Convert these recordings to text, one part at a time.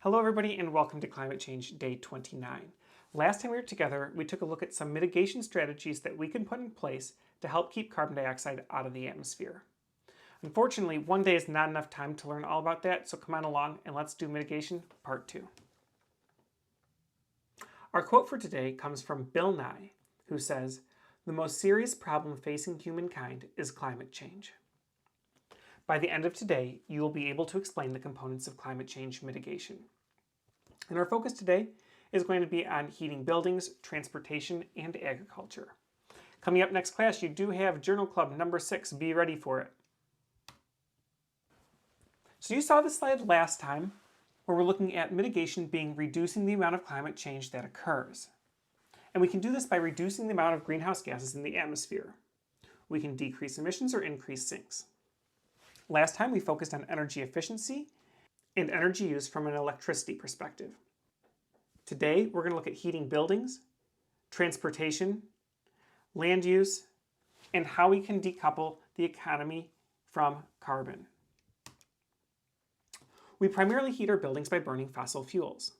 Hello everybody and welcome to Climate Change Day 29. Last time we were together, we took a look at some mitigation strategies that we can put in place to help keep carbon dioxide out of the atmosphere. Unfortunately, one day is not enough time to learn all about that, so come on along and let's do mitigation part 2. Our quote for today comes from Bill Nye, who says, "The most serious problem facing humankind is climate change." By the end of today, you will be able to explain the components of climate change mitigation. And our focus today is going to be on heating buildings, transportation, and agriculture. Coming up next class, you do have Journal Club number 6. Be ready for it. So you saw this slide last time, where we're looking at mitigation being reducing the amount of climate change that occurs. And we can do this by reducing the amount of greenhouse gases in the atmosphere. We can decrease emissions or increase sinks. Last time we focused on energy efficiency and energy use from an electricity perspective. Today we're going to look at heating buildings, transportation, land use, and how we can decouple the economy from carbon. We primarily heat our buildings by burning fossil fuels.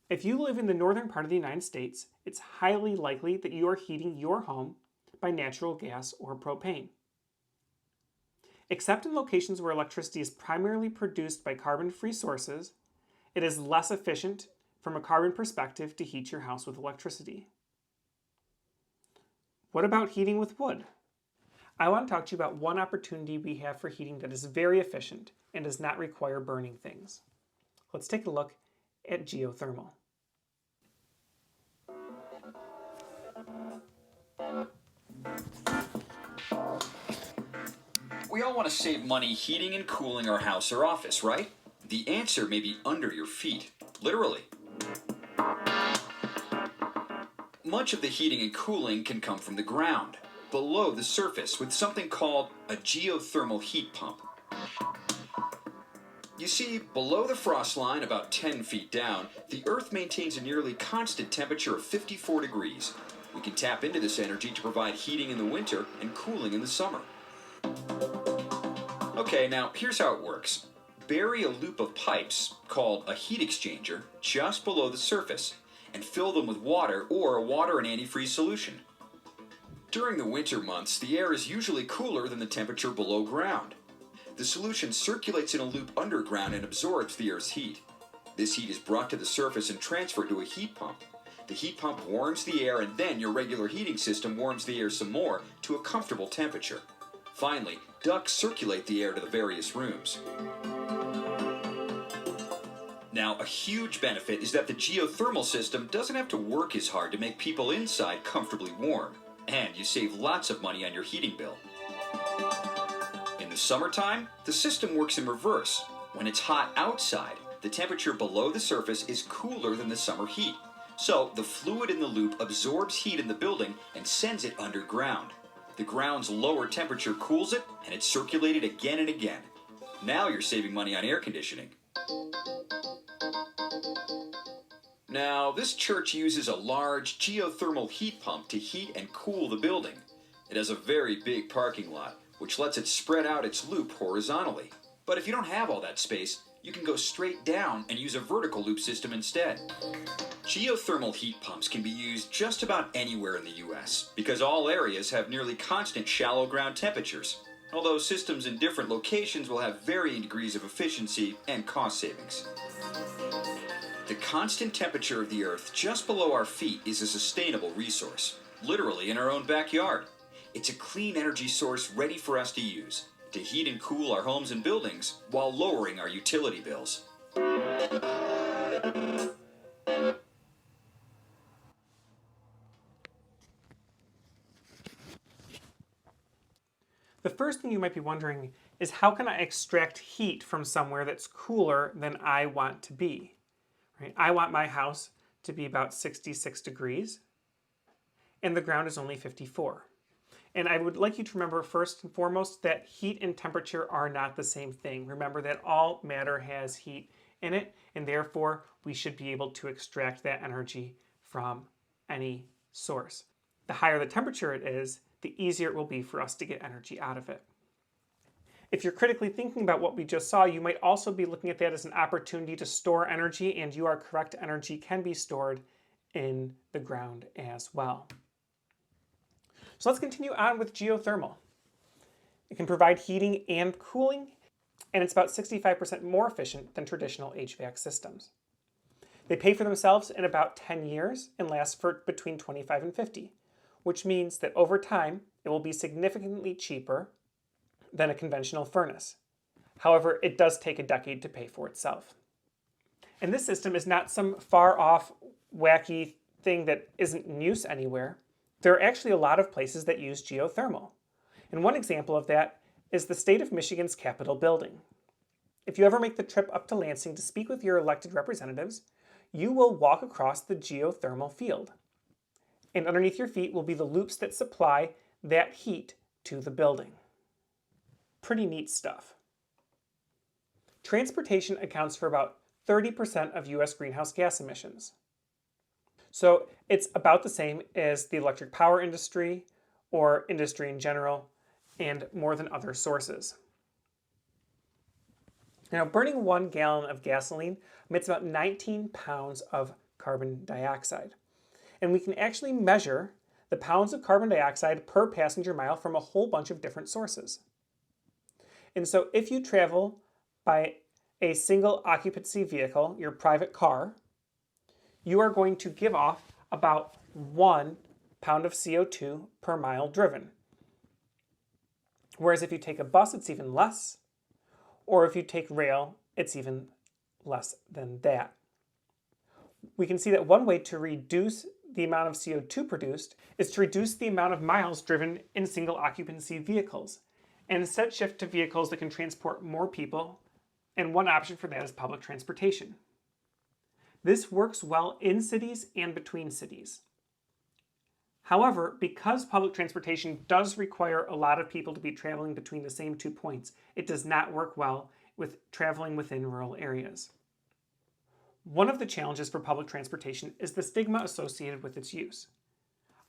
If you live in the northern part of the United States, it's highly likely that you are heating your home by natural gas or propane. Except in locations where electricity is primarily produced by carbon-free sources, it is less efficient from a carbon perspective to heat your house with electricity. What about heating with wood? I want to talk to you about one opportunity we have for heating that is very efficient and does not require burning things. Let's take a look at geothermal. We all want to save money heating and cooling our house or office, right? The answer may be under your feet, literally. Much of the heating and cooling can come from the ground, below the surface, with something called a geothermal heat pump. You see, below the frost line, about 10 feet down, the Earth maintains a nearly constant temperature of 54 degrees. We can tap into this energy to provide heating in the winter and cooling in the summer. Okay, now here's how it works. Bury a loop of pipes, called a heat exchanger, just below the surface, and fill them with water or a water and antifreeze solution. During the winter months, the air is usually cooler than the temperature below ground. The solution circulates in a loop underground and absorbs the Earth's heat. This heat is brought to the surface and transferred to a heat pump. The heat pump warms the air, and then your regular heating system warms the air some more to a comfortable temperature. Finally, ducts circulate the air to the various rooms. Now, a huge benefit is that the geothermal system doesn't have to work as hard to make people inside comfortably warm, and you save lots of money on your heating bill. In the summertime, the system works in reverse. When it's hot outside, the temperature below the surface is cooler than the summer heat. So, the fluid in the loop absorbs heat in the building and sends it underground. The ground's lower temperature cools it, and it's circulated again and again. Now you're saving money on air conditioning. Now, this church uses a large geothermal heat pump to heat and cool the building. It has a very big parking lot, which lets it spread out its loop horizontally. But if you don't have all that space, you can go straight down and use a vertical loop system instead. Geothermal heat pumps can be used just about anywhere in the US because all areas have nearly constant shallow ground temperatures, although systems in different locations will have varying degrees of efficiency and cost savings. The constant temperature of the Earth just below our feet is a sustainable resource, literally in our own backyard. It's a clean energy source ready for us to use, to heat and cool our homes and buildings while lowering our utility bills. The first thing you might be wondering is how can I extract heat from somewhere that's cooler than I want to be? Right? I want my house to be about 66 degrees, and the ground is only 54. And I would like you to remember first and foremost that heat and temperature are not the same thing. Remember that all matter has heat in it, and therefore we should be able to extract that energy from any source. The higher the temperature it is, the easier it will be for us to get energy out of it. If you're critically thinking about what we just saw, you might also be looking at that as an opportunity to store energy, and you are correct, energy can be stored in the ground as well. So let's continue on with geothermal. It can provide heating and cooling, and it's about 65% more efficient than traditional HVAC systems. They pay for themselves in about 10 years and last for between 25 and 50, which means that over time it will be significantly cheaper than a conventional furnace. However, it does take a decade to pay for itself. And this system is not some far off, wacky thing that isn't in use anywhere. There are actually a lot of places that use geothermal. And one example of that is the state of Michigan's Capitol building. If you ever make the trip up to Lansing to speak with your elected representatives, you will walk across the geothermal field. And underneath your feet will be the loops that supply that heat to the building. Pretty neat stuff. Transportation accounts for about 30% of US greenhouse gas emissions. So it's about the same as the electric power industry or industry in general, and more than other sources. Now, burning 1 gallon of gasoline emits about 19 pounds of carbon dioxide. And we can actually measure the pounds of carbon dioxide per passenger mile from a whole bunch of different sources. And so if you travel by a single occupancy vehicle, your private car, you are going to give off about 1 pound of CO2 per mile driven. Whereas if you take a bus, it's even less. Or if you take rail, it's even less than that. We can see that one way to reduce the amount of CO2 produced is to reduce the amount of miles driven in single occupancy vehicles, and instead shift to vehicles that can transport more people, and one option for that is public transportation. This works well in cities and between cities. However, because public transportation does require a lot of people to be traveling between the same 2 points, it does not work well with traveling within rural areas. One of the challenges for public transportation is the stigma associated with its use.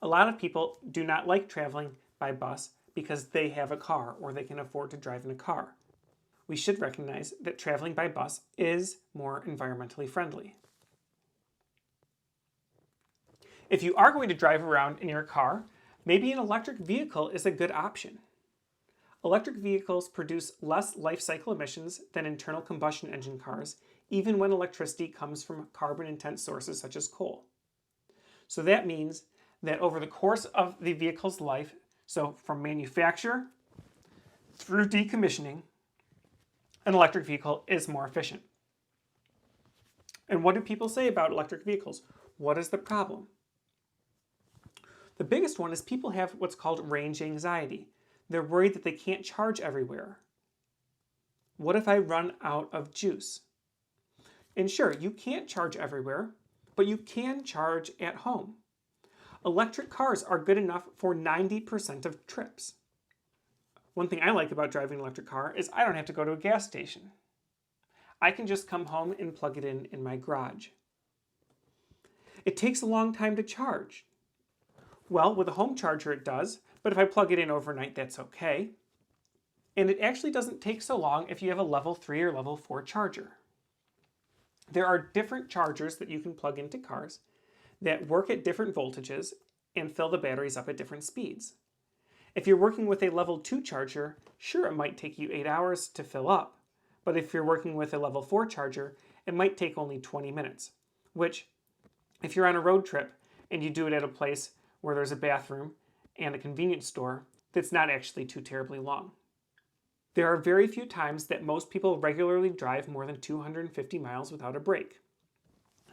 A lot of people do not like traveling by bus because they have a car or they can afford to drive in a car. We should recognize that traveling by bus is more environmentally friendly. If you are going to drive around in your car, maybe an electric vehicle is a good option. Electric vehicles produce less life cycle emissions than internal combustion engine cars, even when electricity comes from carbon-intense sources such as coal. So that means that over the course of the vehicle's life, so from manufacture through decommissioning, an electric vehicle is more efficient. And what do people say about electric vehicles? What is the problem? The biggest one is people have what's called range anxiety. They're worried that they can't charge everywhere. What if I run out of juice? And sure, you can't charge everywhere, but you can charge at home. Electric cars are good enough for 90% of trips. One thing I like about driving an electric car is I don't have to go to a gas station. I can just come home and plug it in my garage. It takes a long time to charge. Well, with a home charger it does, but if I plug it in overnight, that's okay. And it actually doesn't take so long if you have a level 3 or level 4 charger. There are different chargers that you can plug into cars that work at different voltages and fill the batteries up at different speeds. If you're working with a level 2 charger, sure, it might take you 8 hours to fill up, but if you're working with a level 4 charger, it might take only 20 minutes, which, if you're on a road trip and you do it at a place where there's a bathroom and a convenience store, that's not actually too terribly long. There are very few times that most people regularly drive more than 250 miles without a break.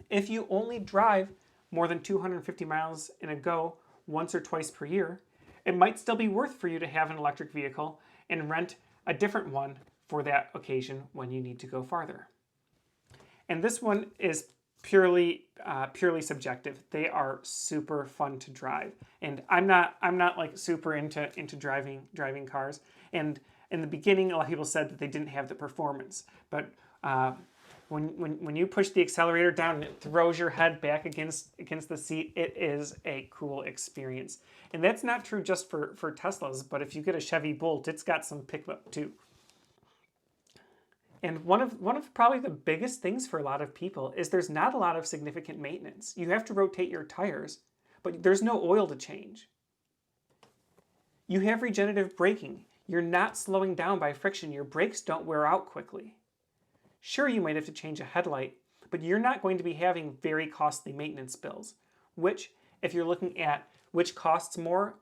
If you only drive more than 250 miles in a go once or twice per year, it might still be worth for you to have an electric vehicle and rent a different one for that occasion when you need to go farther. And this one is purely subjective. They are super fun to drive, and I'm not like super into driving cars. And in the beginning, a lot of people said that they didn't have the performance, but when you push the accelerator down and it throws your head back against the seat, it is a cool experience. And that's not true just for Teslas, but if you get a Chevy Bolt, it's got some pickup too. And one of probably the biggest things for a lot of people is there's not a lot of significant maintenance. You have to rotate your tires, but there's no oil to change. You have regenerative braking. You're not slowing down by friction. Your brakes don't wear out quickly. Sure, you might have to change a headlight, but you're not going to be having very costly maintenance bills, which, if you're looking at which costs more,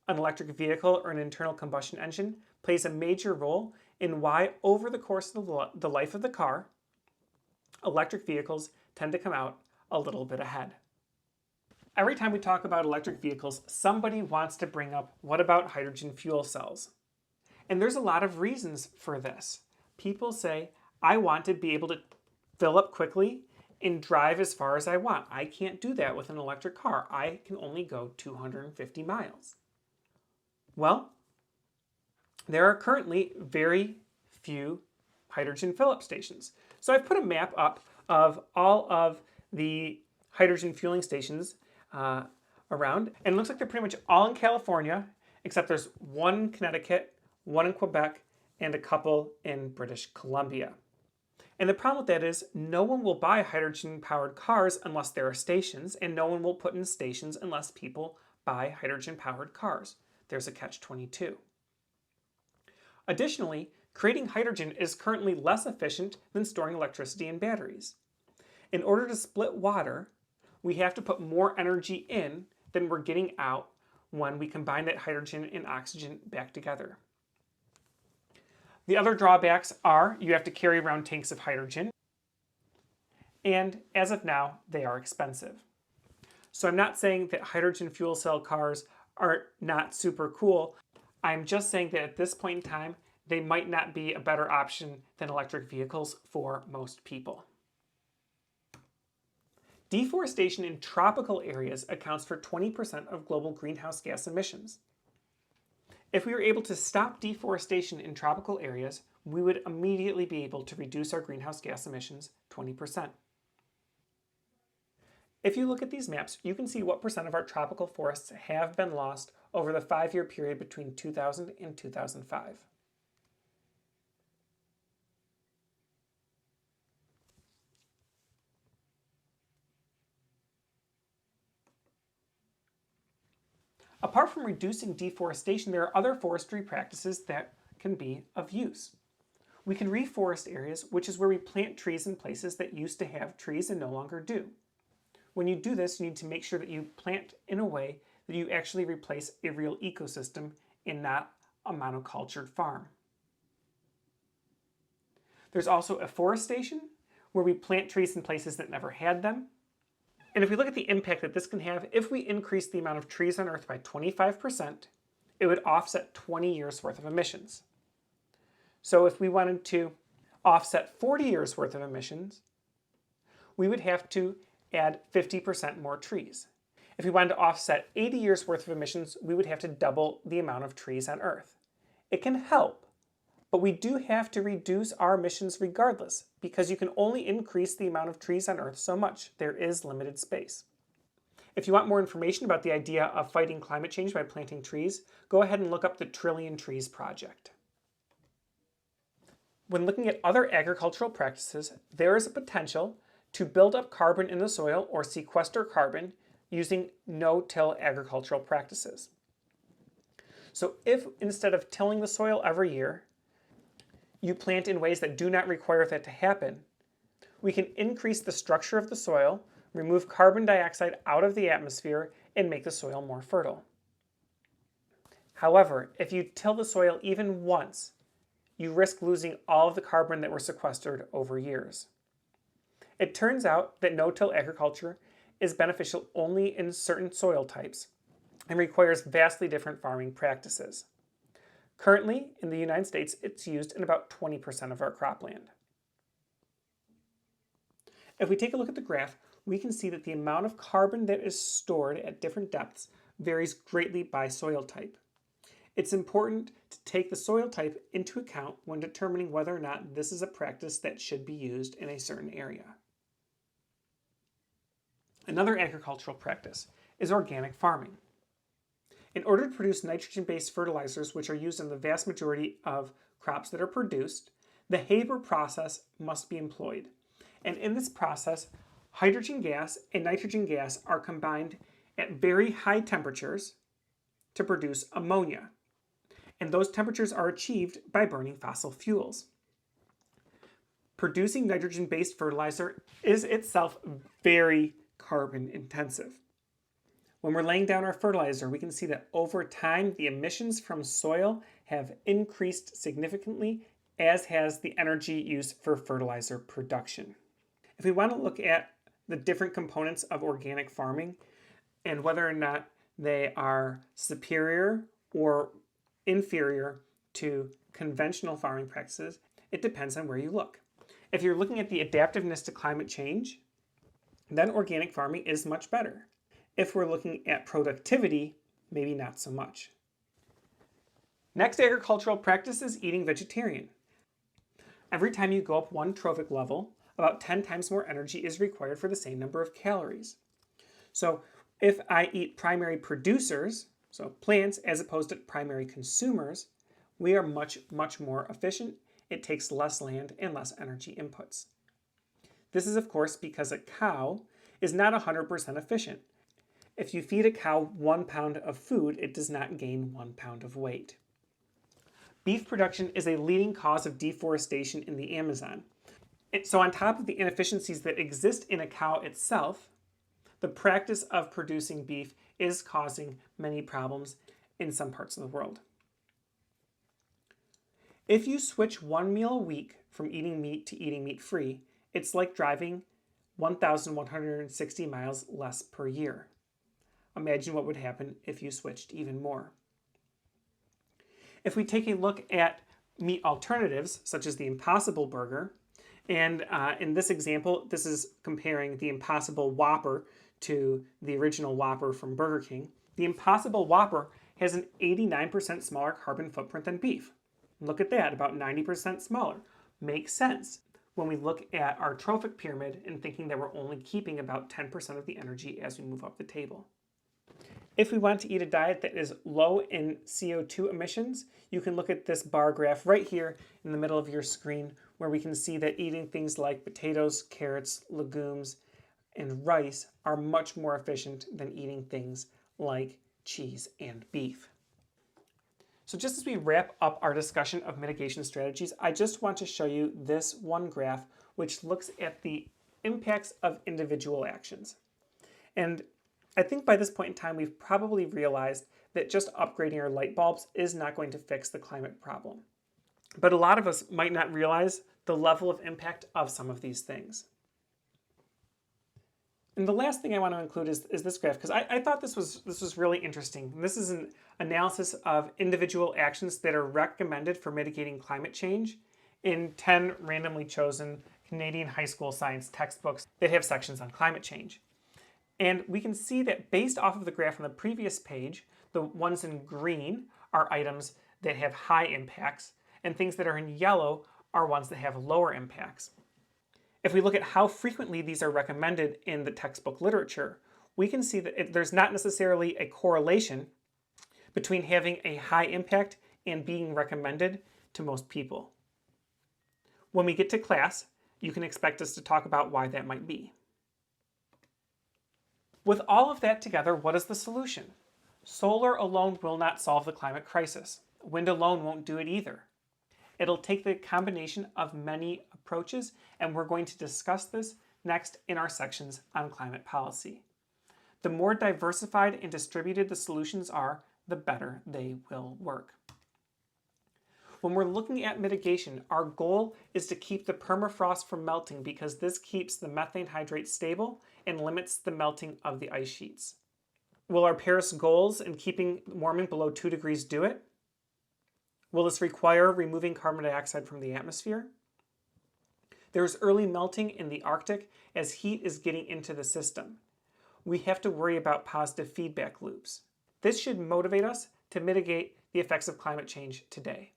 an electric vehicle or an internal combustion engine, plays a major role in why, over the course of the life of the car, electric vehicles tend to come out a little bit ahead. Every time we talk about electric vehicles, somebody wants to bring up, what about hydrogen fuel cells? And there's a lot of reasons for this. People say, I want to be able to fill up quickly and drive as far as I want. I can't do that with an electric car. I can only go 250 miles. Well, there are currently very few hydrogen fill-up stations. So I've put a map up of all of the hydrogen fueling stations around, and it looks like they're pretty much all in California, except there's one in Connecticut, one in Quebec, and a couple in British Columbia. And the problem with that is no one will buy hydrogen-powered cars unless there are stations, and no one will put in stations unless people buy hydrogen-powered cars. There's a catch-22. Additionally, creating hydrogen is currently less efficient than storing electricity in batteries. In order to split water, we have to put more energy in than we're getting out when we combine that hydrogen and oxygen back together. The other drawbacks are you have to carry around tanks of hydrogen, and as of now, they are expensive. So I'm not saying that hydrogen fuel cell cars are not super cool. I'm just saying that at this point in time, they might not be a better option than electric vehicles for most people. Deforestation in tropical areas accounts for 20% of global greenhouse gas emissions. If we were able to stop deforestation in tropical areas, we would immediately be able to reduce our greenhouse gas emissions 20%. If you look at these maps, you can see what percent of our tropical forests have been lost over the 5-year period between 2000 and 2005. Apart from reducing deforestation, there are other forestry practices that can be of use. We can reforest areas, which is where we plant trees in places that used to have trees and no longer do. When you do this, you need to make sure that you plant in a way that you actually replace a real ecosystem and not a monocultured farm. There's also afforestation, where we plant trees in places that never had them. And if we look at the impact that this can have, if we increase the amount of trees on Earth by 25%, it would offset 20 years worth of emissions. So if we wanted to offset 40 years worth of emissions, we would have to add 50% more trees. If we wanted to offset 80 years worth of emissions, we would have to double the amount of trees on Earth. It can help, but we do have to reduce our emissions regardless, because you can only increase the amount of trees on Earth so much. There is limited space. If you want more information about the idea of fighting climate change by planting trees, go ahead and look up the Trillion Trees Project. When looking at other agricultural practices, there is a potential to build up carbon in the soil or sequester carbon using no-till agricultural practices. So if instead of tilling the soil every year, you plant in ways that do not require that to happen, we can increase the structure of the soil, remove carbon dioxide out of the atmosphere, and make the soil more fertile. However, if you till the soil even once, you risk losing all of the carbon that were sequestered over years. It turns out that no-till agriculture is beneficial only in certain soil types and requires vastly different farming practices. Currently, in the United States, it's used in about 20% of our cropland. If we take a look at the graph, we can see that the amount of carbon that is stored at different depths varies greatly by soil type. It's important to take the soil type into account when determining whether or not this is a practice that should be used in a certain area. Another agricultural practice is organic farming. In order to produce nitrogen-based fertilizers, which are used in the vast majority of crops that are produced, The Haber process must be employed. And in this process, hydrogen gas and nitrogen gas are combined at very high temperatures to produce ammonia. And those temperatures are achieved by burning fossil fuels. Producing nitrogen-based fertilizer is itself very carbon intensive. When we're laying down our fertilizer, we can see that over time the emissions from soil have increased significantly, as has the energy used for fertilizer production. If we want to look at the different components of organic farming and whether or not they are superior or inferior to conventional farming practices, it depends on where you look. If you're looking at the adaptiveness to climate change, then organic farming is much better. If we're looking at productivity, maybe not so much. Next agricultural practice is eating vegetarian. Every time you go up one trophic level, about 10 times more energy is required for the same number of calories. So if I eat primary producers, so plants, as opposed to primary consumers, we are much, much more efficient. It takes less land and less energy inputs. This is, of course, because a cow is not 100% efficient. If you feed a cow 1 pound of food, it does not gain 1 pound of weight. Beef production is a leading cause of deforestation in the Amazon. So on top of the inefficiencies that exist in a cow itself, the practice of producing beef is causing many problems in some parts of the world. If you switch one meal a week from eating meat to eating meat-free, it's like driving 1,160 miles less per year. Imagine what would happen if you switched even more. If we take a look at meat alternatives, such as the Impossible Burger, and in this example, this is comparing the Impossible Whopper to the original Whopper from Burger King. The Impossible Whopper has an 89% smaller carbon footprint than beef. Look at that, about 90% smaller. Makes sense when we look at our trophic pyramid and thinking that we're only keeping about 10% of the energy as we move up the table. If we want to eat a diet that is low in CO2 emissions, you can look at this bar graph right here in the middle of your screen, where we can see that eating things like potatoes, carrots, legumes, and rice are much more efficient than eating things like cheese and beef. So just as we wrap up our discussion of mitigation strategies, I just want to show you this one graph which looks at the impacts of individual actions. And I think by this point in time we've probably realized that just upgrading our light bulbs is not going to fix the climate problem. But a lot of us might not realize the level of impact of some of these things. And the last thing I want to include is this graph, because I thought this was really interesting. This is an analysis of individual actions that are recommended for mitigating climate change in 10 randomly chosen Canadian high school science textbooks that have sections on climate change. And we can see that based off of the graph on the previous page, the ones in green are items that have high impacts, and things that are in yellow are ones that have lower impacts. If we look at how frequently these are recommended in the textbook literature, we can see that there's not necessarily a correlation between having a high impact and being recommended to most people. When we get to class, you can expect us to talk about why that might be. With all of that together, what is the solution? Solar alone will not solve the climate crisis. Wind alone won't do it either. It'll take the combination of many approaches, and we're going to discuss this next in our sections on climate policy. The more diversified and distributed the solutions are, the better they will work. When we're looking at mitigation, our goal is to keep the permafrost from melting because this keeps the methane hydrate stable and limits the melting of the ice sheets. Will our Paris goals in keeping warming below 2 degrees do it? Will this require removing carbon dioxide from the atmosphere? There is early melting in the Arctic as heat is getting into the system. We have to worry about positive feedback loops. This should motivate us to mitigate the effects of climate change today.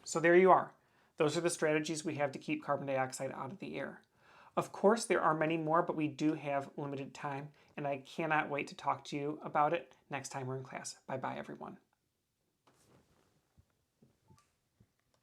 So there you are. Those are the strategies we have to keep carbon dioxide out of the air. Of course, there are many more, but we do have limited time, and I cannot wait to talk to you about it next time we're in class. Bye-bye, everyone.